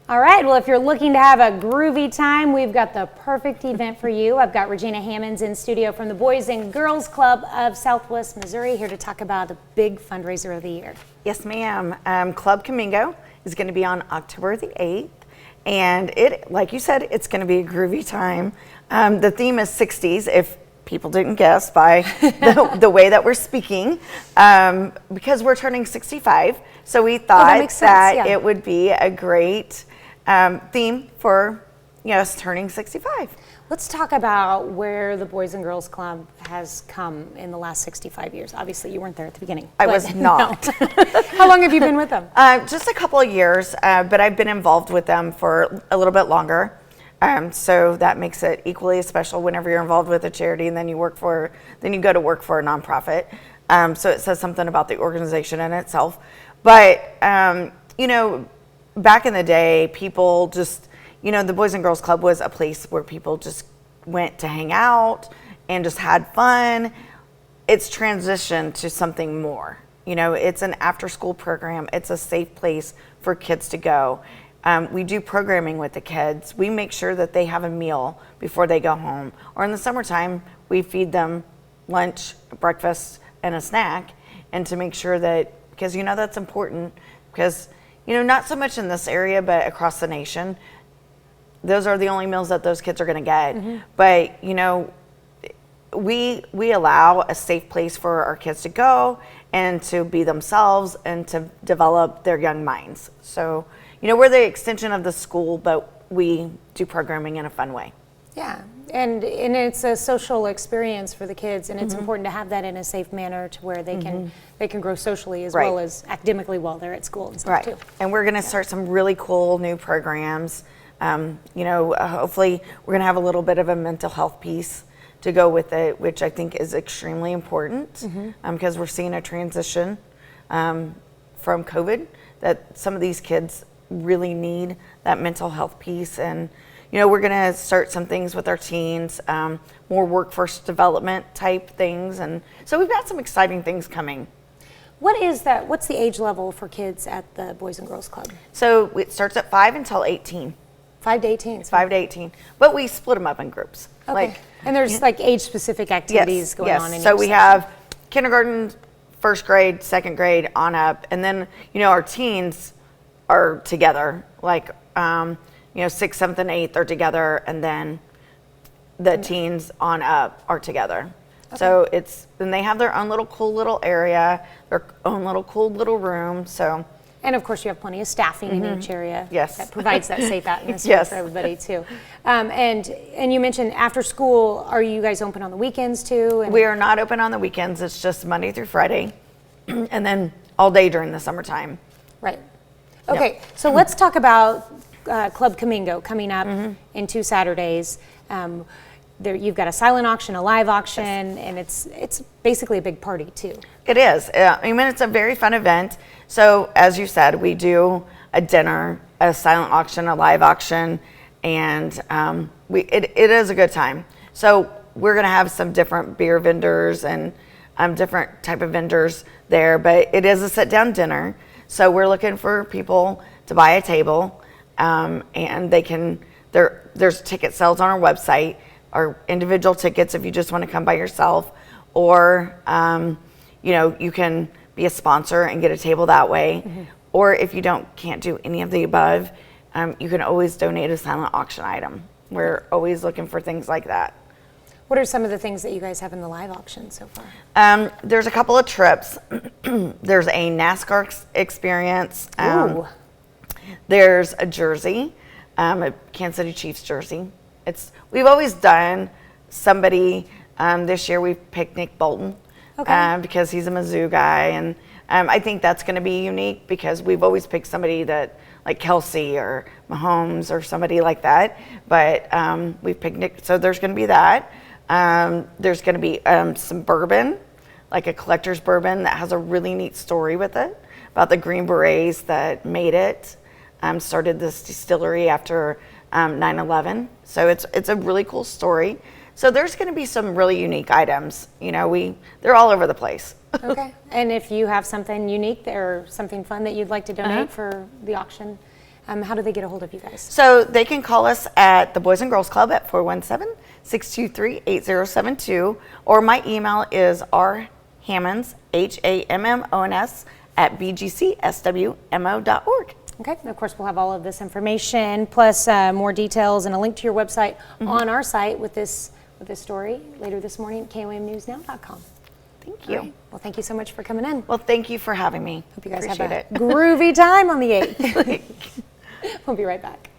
All right, well, if you're looking to have a groovy time, we've got the perfect event for you. I've got Regina Hammonds in studio from the Boys and Girls Club of Southwest Missouri here to talk about a big fundraiser of the year. Yes, ma'am. Club Comingo is going to be on October the 8th. And it, like you said, it's going to be a groovy time. The theme is 60s, if people didn't guess by the way that we're speaking, because we're turning 65. So we thought it would be a great theme for us turning 65. Let's talk about where the Boys and Girls Club has come in the last 65 years. Obviously, you weren't there at the beginning. I was not. No. How long have you been with them? Just a couple of years, but I've been involved with them for a little bit longer. So that makes it equally as special whenever you're involved with a charity and then you go to work for a nonprofit. So it says something about the organization in itself. But, back in the day, people just, the Boys and Girls Club was a place where people just went to hang out and just had fun. It's transitioned to something more. It's an after-school program. It's a safe place for kids to go. We do programming with the kids. We make sure that they have a meal before they go home. Or in the summertime, we feed them lunch, breakfast, and a snack. And to make sure that, because that's important, because not so much in this area, but across the nation, those are the only meals that those kids are going to get. Mm-hmm. But, we allow a safe place for our kids to go and to be themselves and to develop their young minds. So, we're the extension of the school, but we do programming in a fun way. Yeah, and it's a social experience for the kids, and it's important to have that in a safe manner to where they can grow socially as well as academically while they're at school and stuff too. And we're going to start some really cool new programs. Hopefully we're going to have a little bit of a mental health piece to go with it, which I think is extremely important because we're seeing a transition from COVID that some of these kids really need that mental health piece. And we're going to start some things with our teens, more workforce development type things. And so we've got some exciting things coming. What is that? What's the age level for kids at the Boys and Girls Club? So it starts at 5 until 18. 5 to 18? 5 to 18. But we split them up in groups. Okay. And there's age-specific activities going on in each So we section. have kindergarten, first grade, second grade, on up. And then, our teens are together. 6th, 7th, and 8th are together. And then the teens on up are together. Okay. So then they have their own little cool little area, their own little cool little room. So. And of course, you have plenty of staffing in each area that provides that safe atmosphere for everybody too. And you mentioned after school, are you guys open on the weekends too? And we are not open on the weekends. It's just Monday through Friday, and then all day during the summertime. Right. Okay, so let's talk about Club Comingo coming up in 2 Saturdays. You've got a silent auction, a live auction, and it's basically a big party too. It is. It's a very fun event. So as you said, we do a dinner, a silent auction, a live auction, and it is a good time. So we're going to have some different beer vendors and different type of vendors there, but it is a sit-down dinner. So we're looking for people to buy a table, and there's ticket sales on our website, or individual tickets if you just want to come by yourself, or you can be a sponsor and get a table that way. Or if you can't do any of the above, you can always donate a silent auction item. We're always looking for things like that. What are some of the things that you guys have in the live auction so far? There's a couple of trips. There's a NASCAR experience. There's a jersey, a Kansas City Chiefs jersey. We've always done somebody. This year we picked Nick Bolton because he's a Mizzou guy, and I think that's going to be unique because we've always picked somebody that like Kelsey or Mahomes or somebody like that. But we've picked Nick, so there's going to be that. There's going to be some bourbon, like a collector's bourbon that has a really neat story with it about the Green Berets that made it. Started this distillery after 9/11. So it's a really cool story. So there's going to be some really unique items. They're all over the place. Okay. And if you have something unique or something fun that you'd like to donate for the auction, How do they get a hold of you guys? So they can call us at the Boys and Girls Club at 417-623-8072, or my email is rhammons, HAMMONS, at bgcswmo.org. Okay, and of course, we'll have all of this information, plus more details and a link to your website on our site with this story later this morning at komnewsnow.com. Thank you. Right. Well, thank you so much for coming in. Well, thank you for having me. Hope you guys Appreciate have a it. groovy time on the 8th. We'll be right back.